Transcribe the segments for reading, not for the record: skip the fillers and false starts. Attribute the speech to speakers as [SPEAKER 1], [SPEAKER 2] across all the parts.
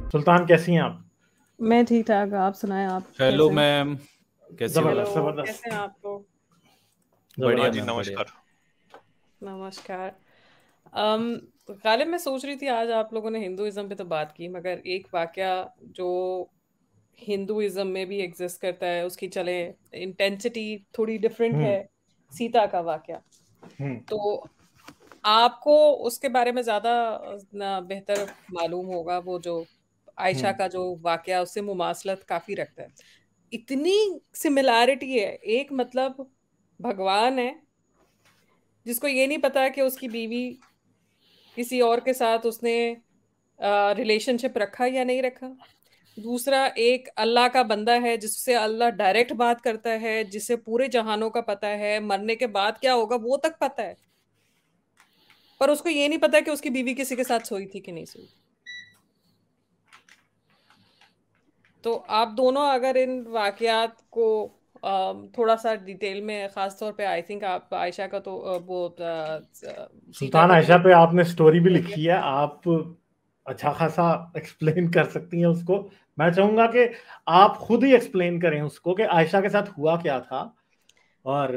[SPEAKER 1] सुल्तान कैसी हैं आप?
[SPEAKER 2] मैं ठीक ठाक, आप सुनाएं। आप
[SPEAKER 3] हेलो
[SPEAKER 2] कैसे हैं?
[SPEAKER 3] मैम, कैसी हो?
[SPEAKER 1] जबरदस्त
[SPEAKER 2] हेलो,
[SPEAKER 1] जबरदस्त
[SPEAKER 2] कैसे हैं आप लोग?
[SPEAKER 3] बढ़िया
[SPEAKER 1] जबरदस्त।
[SPEAKER 3] मैम, बढ़िया।
[SPEAKER 4] नमस्कार।
[SPEAKER 2] नमस्कार। गालिब, मैं सोच रही थी आज आप लोगों ने हिंदुइज्म पे तो बात की, मगर एक वाकया जो हिंदुइज्म में भी एग्जिस्ट करता है, उसकी चले इंटेंसिटी थोड़ी डिफरेंट है,
[SPEAKER 1] हम्म
[SPEAKER 2] सीता का वाकया।
[SPEAKER 1] हम्म
[SPEAKER 2] तो आपको उसके बारे में ज्यादा बेहतर मालूम होगा। वो जो आयशा
[SPEAKER 1] हम्म
[SPEAKER 2] का जो वाकया, उससे मुमासलत काफी रखता है। इतनी सिमिलैरिटी है। एक मतलब भगवान है जिसको ये नहीं पता कि उसकी बीवी किसी और के साथ उसने रिलेशनशिप रखा या नहीं रखा। दूसरा एक अल्लाह का बंदा है जिससे अल्लाह डायरेक्ट बात करता है, जिसे पूरे जहानों का पता है, मरने के बाद क्या होगा वो तक पता है, पर उसको ये नहीं पता कि उसकी बीवी किसी के साथ सोई थी कि नहीं सोई थी। तो आप दोनों अगर इन वाकयात को थोड़ा सा डिटेल में, खास तौर पे आई थिंक आप आयशा का तो सीता
[SPEAKER 1] सुल्तान
[SPEAKER 2] का तो
[SPEAKER 1] आयशा पे आपने स्टोरी भी
[SPEAKER 2] हो गया।
[SPEAKER 1] लिखी है, आप अच्छा खासा एक्सप्लेन कर सकती हैं उसको। मैं चाहूंगा कि आप खुद ही एक्सप्लेन करें उसको कि आयशा के साथ हुआ क्या था। और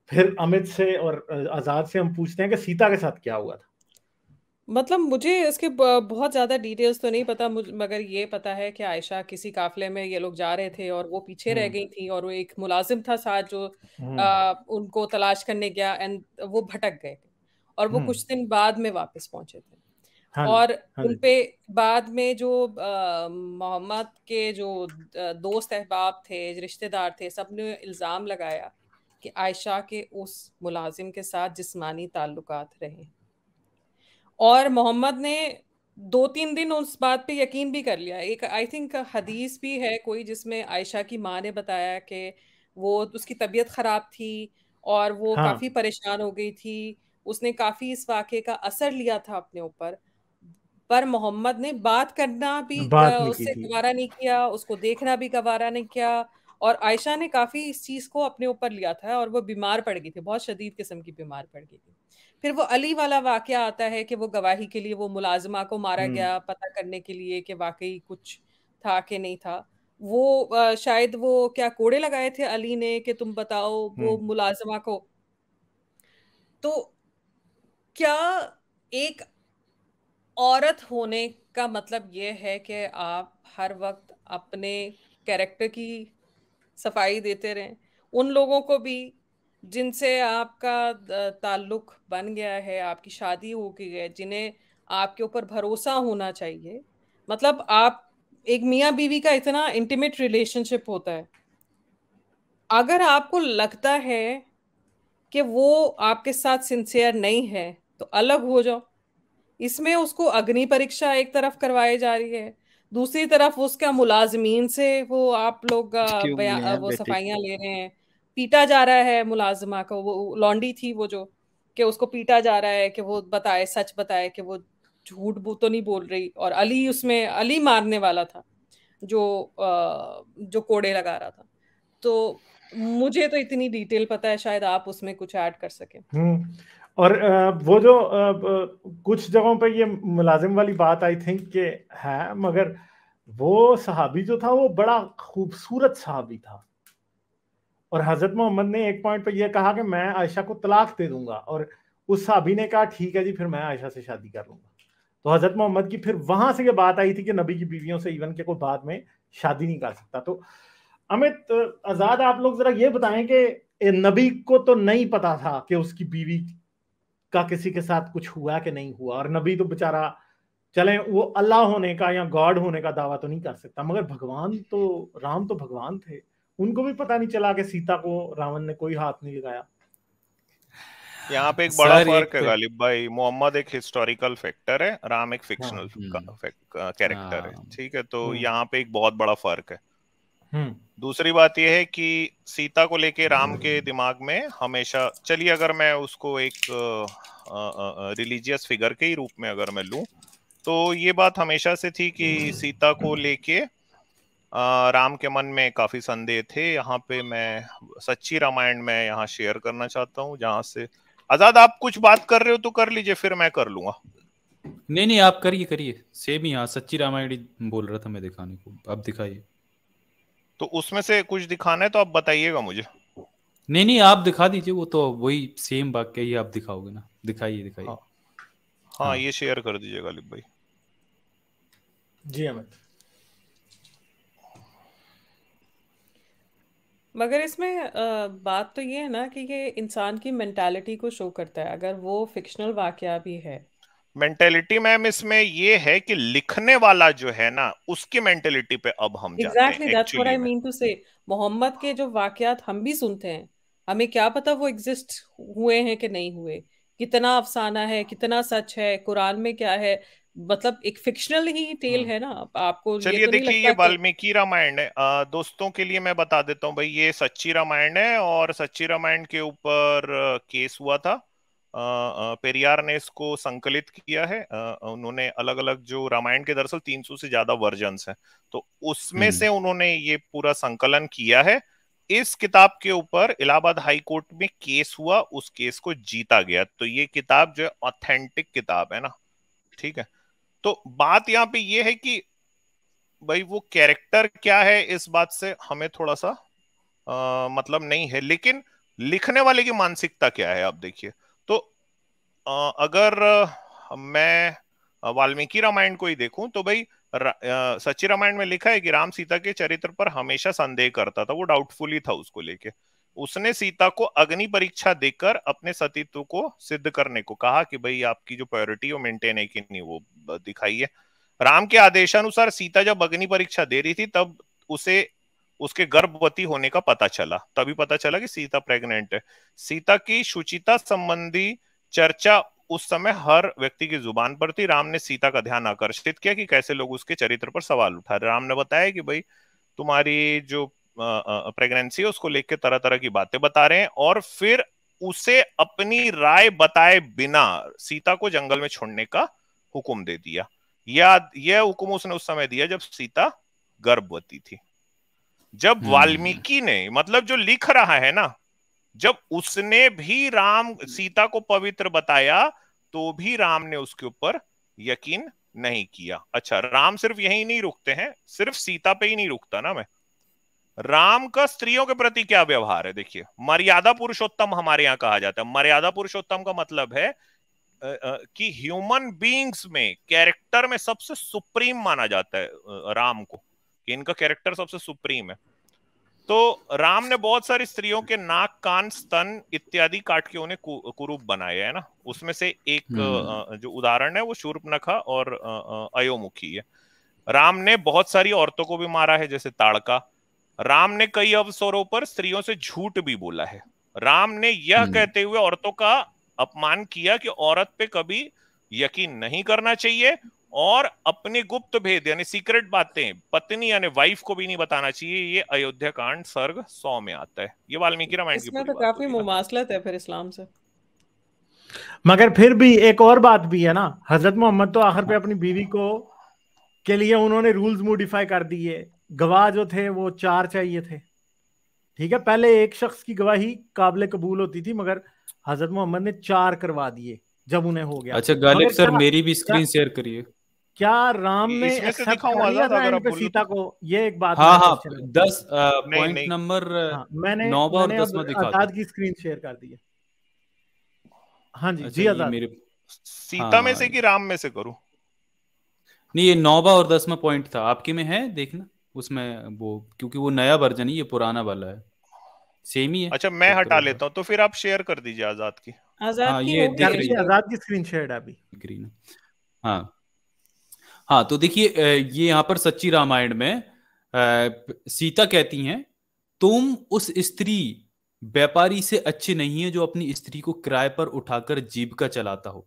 [SPEAKER 1] फिर अमित से और आजाद से हम पूछते हैं कि सीता के साथ क्या हुआ था।
[SPEAKER 2] मतलब मुझे इसके बहुत ज्यादा डिटेल्स तो नहीं पता, मगर ये पता है कि आयशा किसी काफले में ये लोग जा रहे थे और वो पीछे रह
[SPEAKER 1] हम्म
[SPEAKER 2] गई थी, और वो एक मुलाजिम था साथ जो
[SPEAKER 1] हम्म
[SPEAKER 2] उनको तलाश करने गया, एंड वो भटक गए थे, और वो
[SPEAKER 1] हम्म
[SPEAKER 2] कुछ दिन बाद में वापस पहुंचे थे।
[SPEAKER 1] हाँ जी,
[SPEAKER 2] और
[SPEAKER 1] हाँ जी।
[SPEAKER 2] उनपे बाद में जो मोहम्मद के जो दोस्त अहबाब थे, रिश्तेदार थे, सबने इल्जाम लगाया कि आयशा के उस मुलाजिम के साथ जिस्मानी ताल्लुकात रहे। और मोहम्मद ने 2-3 दिन उस बात पे यकीन भी कर लिया। एक आई थिंक हदीस भी है कोई, जिसमें आयशा की माँ ने बताया कि वो उसकी तबीयत खराब थी और वो
[SPEAKER 1] हाँ,
[SPEAKER 2] काफी परेशान हो गई थी। उसने काफी इस वाक़े का असर लिया था अपने ऊपर, पर मोहम्मद ने बात करना भी
[SPEAKER 1] बात नहीं की
[SPEAKER 2] उससे
[SPEAKER 1] थी।
[SPEAKER 2] गवारा नहीं किया, उसको देखना भी गवारा नहीं किया। और आयशा ने काफी इस चीज को अपने ऊपर लिया था, और वो बीमार पड़ गई थी, बहुत शदीद किस्म की बीमार पड़ गई थी। फिर वो अली वाला वाकया आता है कि वो गवाही के लिए वो मुलाजिमा को मारा
[SPEAKER 1] हम्म
[SPEAKER 2] गया, पता करने के लिए कि वाकई कुछ था कि नहीं था। वो शायद वो क्या कोड़े लगाए थे अली ने कि तुम बताओ वो
[SPEAKER 1] हम्म
[SPEAKER 2] मुलाजिमा को। तो क्या एक औरत होने का मतलब ये है कि आप हर वक्त अपने कैरेक्टर की सफाई देते रहें? उन लोगों को भी जिनसे आपका ताल्लुक बन गया है, आपकी शादी हो गई है, जिन्हें आपके ऊपर भरोसा होना चाहिए। मतलब आप, एक मियाँ बीवी का इतना इंटीमेट रिलेशनशिप होता है, अगर आपको लगता है कि वो आपके साथ सिंसियर नहीं है तो अलग हो जाओ। इसमें उसको अग्नि परीक्षा एक तरफ करवाई जा रही है, दूसरी तरफ उसका मुलाजमीन से वो आप लोग
[SPEAKER 4] एक्सक्यूज ले हैं
[SPEAKER 2] वो
[SPEAKER 4] बेटे।
[SPEAKER 2] सफाइयां ले रहे हैं। पीटा जा रहा है मुलाजिमा को, वो लॉन्डी थी वो जो, कि उसको पीटा जा रहा है कि वो बताए, सच बताए कि वो झूठ बू तो नहीं बोल रही। और अली, उसमें अली मारने वाला था जो जो कोड़े लगा रहा था। तो मुझे तो इतनी डिटेल पता है, शायद आप उसमें कुछ ऐड कर सकें।
[SPEAKER 1] और वो जो कुछ जगहों पे ये मुलाजिम वाली बात आई थिंक के है, मगर वो सहाबी जो था वो बड़ा खूबसूरत सहाबी था। और हजरत मोहम्मद ने एक पॉइंट पे ये कहा कि मैं आयशा को तलाक दे दूंगा, और उस सहाबी ने कहा ठीक है जी, फिर मैं आयशा से शादी कर लूंगा। तो हजरत मोहम्मद की फिर वहां से ये बात आई थी कि नबी की बीवियों से इवन के कोई बाद में शादी नहीं कर सकता। तो अमित, आजाद, आप लोग जरा ये बताएं कि नबी को तो नहीं पता था कि उसकी बीवी का किसी के साथ कुछ हुआ कि नहीं हुआ, और नबी तो बेचारा, चले वो अल्लाह होने का या गॉड होने का दावा तो नहीं कर सकता, मगर भगवान तो, राम तो भगवान थे, उनको भी पता नहीं चला कि सीता को रावण ने कोई हाथ नहीं लगाया।
[SPEAKER 4] यहाँ पे एक बड़ा
[SPEAKER 3] सर
[SPEAKER 4] फर्क
[SPEAKER 3] एक
[SPEAKER 4] है गालिब भाई। मोहम्मद एक हिस्टोरिकल फैक्टर है, राम एक
[SPEAKER 1] हाँ।
[SPEAKER 4] फिक्शनल
[SPEAKER 3] हम्म,
[SPEAKER 4] कैरेक्टर है।
[SPEAKER 3] हाँ,
[SPEAKER 4] ठीक है, तो
[SPEAKER 1] हम्म
[SPEAKER 4] यहाँ पे एक बहुत बड़ा फर्क है।
[SPEAKER 1] हम्म
[SPEAKER 4] दूसरी बात यह है कि सीता को लेके राम के दिमाग में हमेशा, चलिए अगर मैं उसको एक रिलीजियस फिगर के ही रूप में अगर मैं लूं, तो ये बात हमेशा से थी कि सीता को लेके राम के मन में काफी संदेह थे। यहाँ पे मैं सच्ची रामायण में यहाँ शेयर करना चाहता हूँ, जहां से आजाद आप कुछ बात कर रहे हो तो कर लीजिए, फिर मैं कर लूंगा।
[SPEAKER 3] नहीं नहीं, आप करिए करिए, सेम ही। हाँ, सच्ची रामायण ही बोल रहा था मैं दिखाने को, आप दिखाइए।
[SPEAKER 4] तो उसमें से कुछ दिखाना है तो आप बताइएगा मुझे।
[SPEAKER 3] नहीं नहीं, आप दिखा दीजिए, वो तो वही सेम वाक्य ही आप दिखाओगे ना। दिखाइए दिखाइए।
[SPEAKER 4] हाँ हाँ, ये शेयर कर दीजिए गालिब भाई।
[SPEAKER 1] जी अमित।
[SPEAKER 2] मगर इसमें बात तो ये है ना कि ये इंसान की मेंटालिटी को शो करता है, अगर वो फिक्शनल वाकया भी है।
[SPEAKER 4] मेंटेलिटी मैम इसमें ये है कि लिखने वाला जो है ना, उसकी मेंटेलिटी पे अब हम जाते हैं
[SPEAKER 2] exactly, that's what
[SPEAKER 4] actually
[SPEAKER 2] I
[SPEAKER 4] में।
[SPEAKER 2] मीन टू से। मोहम्मद के जो वाकयात हम भी सुनते हैं, हमें क्या पता वो एग्जिस्ट हुए हैं कि नहीं हुए, कितना अफसाना है, कितना सच है, कुरान में क्या है। मतलब एक फिक्शनल ही टेल है ना। आपको ये
[SPEAKER 4] चलिए
[SPEAKER 2] तो नहीं
[SPEAKER 4] देखिए, ये
[SPEAKER 2] लगता कि
[SPEAKER 4] वाल्मीकि रामायण है। दोस्तों के लिए मैं बता देता हूँ भाई, ये सच्ची रामायण है और सच्ची रामायण के ऊपर केस हुआ था। पेरियार ने इसको संकलित किया है। उन्होंने अलग अलग जो रामायण के दरअसल 300 से ज्यादा वर्जन्स हैं, तो उसमें से उन्होंने ये पूरा संकलन किया है। इस किताब के ऊपर इलाहाबाद हाई कोर्ट में केस हुआ, उस केस को जीता गया। तो ये किताब जो है ऑथेंटिक किताब है ना, ठीक है। तो बात यहाँ पे ये है कि भाई वो कैरेक्टर क्या है, इस बात से हमें थोड़ा सा मतलब नहीं है, लेकिन लिखने वाले की मानसिकता क्या है आप देखिए। तो अगर मैं वाल्मीकि रामायण को ही देखूं तो भाई सच्ची रामायण में लिखा है कि राम सीता के चरित्र पर हमेशा संदेह करता था, वो डाउटफुल ही था उसको लेके। उसने सीता को अग्नि परीक्षा देकर अपने सतीत्व को सिद्ध करने को कहा कि भाई आपकी जो प्योरिटी वो मेंटेन है कि नहीं, वो दिखाइए। राम के आदेशानुसार सीता जब अग्नि परीक्षा दे रही थी तब उसे उसके गर्भवती होने का पता चला, तभी पता चला कि सीता प्रेग्नेंट है। सीता की शुचिता संबंधी चर्चा उस समय हर व्यक्ति की जुबान पर थी। राम ने सीता का ध्यान आकर्षित किया कि कैसे लोग उसके चरित्र पर सवाल उठा रहे। राम ने बताया कि भाई तुम्हारी जो प्रेगनेंसी है उसको लेकर तरह तरह की बातें बता रहे हैं, और फिर उसे अपनी राय बताए बिना सीता को जंगल में छोड़ने का हुक्म दे दिया। यह हुक्म उसने उस समय दिया जब सीता गर्भवती थी। जब वाल्मीकि ने, मतलब जो लिख रहा है ना, जब उसने भी राम सीता को पवित्र बताया तो भी राम ने उसके ऊपर यकीन नहीं किया। अच्छा, राम सिर्फ यही नहीं रुकते हैं, सिर्फ सीता पे ही नहीं रुकता ना मैं। राम का स्त्रियों के प्रति क्या व्यवहार है देखिए। मर्यादा पुरुषोत्तम हमारे यहाँ कहा जाता है। मर्यादा पुरुषोत्तम का मतलब है कि ह्यूमन बीइंग्स में कैरेक्टर में सबसे सुप्रीम माना जाता है राम को, कि इनका कैरेक्टर सबसे सुप्रीम है। तो राम ने बहुत सारी स्त्रियों के नाक, कान, स्तन इत्यादि काट के उन्हें कुरूप बनाया है ना। उसमें से एक जो उदाहरण है वो शूर्पणखा और अयोमुखी है। राम ने बहुत सारी औरतों को भी मारा है, जैसे ताड़का। राम ने कई अवसरों पर स्त्रियों से झूठ भी बोला है। राम ने यह कहते हुए औरतों का अपमान किया कि औरत पे कभी यकीन नहीं करना चाहिए, और अपने गुप्त भेद यानी सीक्रेट बातें पत्नी यानी वाइफ को भी नहीं बताना चाहिए। ये अयोध्या कांड सर्ग 100 में आता है। ये वाल्मीकि रामायण की
[SPEAKER 2] इसमें
[SPEAKER 4] पूरी
[SPEAKER 2] तो
[SPEAKER 4] बात
[SPEAKER 2] काफी
[SPEAKER 4] हुई ना।
[SPEAKER 2] मुमासलत है फिर इस्लाम से।
[SPEAKER 1] मगर फिर भी एक और बात भी है ना, हजरत मोहम्मद तो आखिर पे अपनी बीवी को के लिए उन्होंने रूल्स मॉडिफाई कर दिए। गवाह जो थे वो 4 चाहिए थे, ठीक है। पहले एक शख्स की गवाही काबिल कबूल होती थी, मगर हजरत मोहम्मद ने 4 करवा दिए जब उन्हें हो गया।
[SPEAKER 3] अच्छा गालिब
[SPEAKER 1] मगर
[SPEAKER 3] सर,
[SPEAKER 1] क्या
[SPEAKER 3] मेरी भी
[SPEAKER 1] क्या,
[SPEAKER 3] स्क्रीन शेयर करिए।
[SPEAKER 1] क्या राम ने
[SPEAKER 4] इसमें से
[SPEAKER 1] एक्सेप्ट
[SPEAKER 4] दिखाऊं
[SPEAKER 1] कर लिया
[SPEAKER 4] आजाद,
[SPEAKER 1] था
[SPEAKER 4] अगर
[SPEAKER 1] एंड
[SPEAKER 4] आप
[SPEAKER 1] पे
[SPEAKER 4] बोलो
[SPEAKER 1] सीता
[SPEAKER 4] तो।
[SPEAKER 1] को? ये एक बात
[SPEAKER 3] हाँ
[SPEAKER 1] मेरा
[SPEAKER 3] हाँ,
[SPEAKER 1] क्वेश्चन है।
[SPEAKER 3] 10
[SPEAKER 4] नहीं
[SPEAKER 3] पॉइंट
[SPEAKER 4] नहीं
[SPEAKER 3] नंबर
[SPEAKER 1] हाँ, मैंने
[SPEAKER 3] 9 और
[SPEAKER 1] मैंने
[SPEAKER 3] 10
[SPEAKER 1] अब
[SPEAKER 3] में दिखा दो।
[SPEAKER 1] आजाद की स्क्रीन शेयर कर दी है। हाँ जी
[SPEAKER 3] अच्छा
[SPEAKER 1] जी
[SPEAKER 3] ये
[SPEAKER 1] आजाद।
[SPEAKER 3] मेरे,
[SPEAKER 4] सीता में
[SPEAKER 3] हाँ
[SPEAKER 4] से कि राम में से करूं?
[SPEAKER 3] नहीं, ये 9 और 10 में पॉइंट था। आपके में है देखना उसमें वो, क्योंकि वो नया वर्जन है, ये पुराना वाला है, सेम ही है।
[SPEAKER 4] अच्छा, मैं
[SPEAKER 3] चेक
[SPEAKER 4] हटा
[SPEAKER 3] करो एक बार।
[SPEAKER 4] लेता हूँ, तो फिर आप शेयर कर दीजिए आजाद की।
[SPEAKER 2] आजाद
[SPEAKER 3] हाँ
[SPEAKER 2] की
[SPEAKER 3] ये
[SPEAKER 2] हो गई
[SPEAKER 3] दिख
[SPEAKER 2] है
[SPEAKER 1] कर
[SPEAKER 3] रही
[SPEAKER 1] दी,
[SPEAKER 3] है,
[SPEAKER 2] शेयर।
[SPEAKER 1] आजाद की स्क्रीन शेयर है अभी।
[SPEAKER 3] दिख रही है ना। हाँ हाँ, तो देखिए ये यहाँ पर सच्ची रामायण में सीता कहती हैं, तुम उस स्त्री व्यापारी से अच्छे नहीं है जो अपनी स्त्री को किराए पर उठाकर जीविका चलाता हो।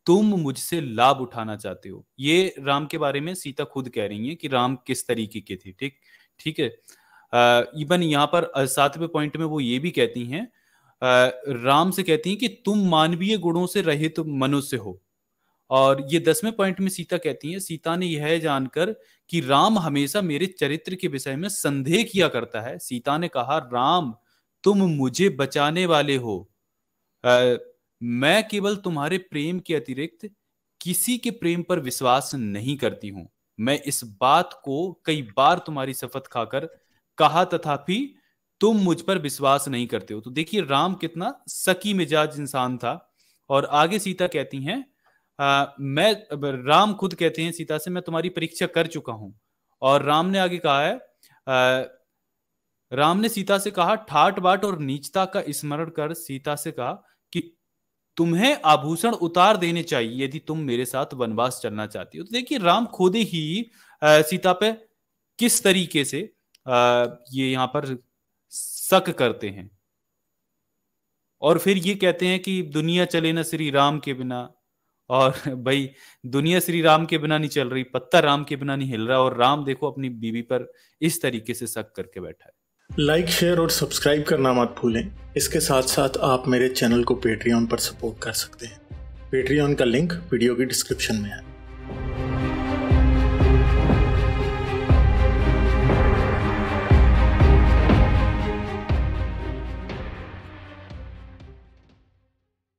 [SPEAKER 3] तुम मुझसे लाभ उठाना चाहते हो। ये राम के बारे में सीता खुद कह रही हैं कि राम किस तरीके के थे। ठीक ठीक है। इवन यहाँ पर 7वें पॉइंट में वो ये भी कहती हैं, राम से कहती हैं कि तुम मानवीय गुणों से रहित मनुष्य हो। और ये 10वें पॉइंट में सीता कहती है, सीता ने यह जानकर कि राम हमेशा मेरे चरित्र के विषय में संदेह किया करता है, सीता ने कहा, राम तुम मुझे बचाने वाले हो। मैं केवल तुम्हारे प्रेम के अतिरिक्त किसी के प्रेम पर विश्वास नहीं करती हूं। मैं इस बात को कई बार तुम्हारी शपथ खाकर कहा, तथापि तुम मुझ पर विश्वास नहीं करते हो। तो देखिए राम कितना सकी मिजाज इंसान था। और आगे सीता कहती हैं, राम खुद कहते हैं सीता से, मैं तुम्हारी परीक्षा कर चुका हूं। और राम ने आगे कहा है, राम ने सीता से कहा, ठाट बाट और नीचता का स्मरण कर सीता से कहा कि तुम्हें आभूषण उतार देने चाहिए यदि तुम मेरे साथ वनवास चलना चाहती हो। तो देखिए राम खुद ही सीता पे किस तरीके से ये यहां पर शक करते हैं। और फिर ये कहते हैं कि दुनिया चले ना श्री राम के बिना। और भाई दुनिया श्री राम के बिना नहीं चल रही, पत्ता राम के बिना नहीं हिल रहा। और राम देखो अपनी बीवी पर इस तरीके से शक करके बैठा है।
[SPEAKER 1] लाइक, शेयर और सब्सक्राइब करना मत भूलें। इसके साथ साथ आप मेरे चैनल को पेट्रियन पर सपोर्ट कर सकते हैं। पेट्रियन का लिंक वीडियो की डिस्क्रिप्शन में है।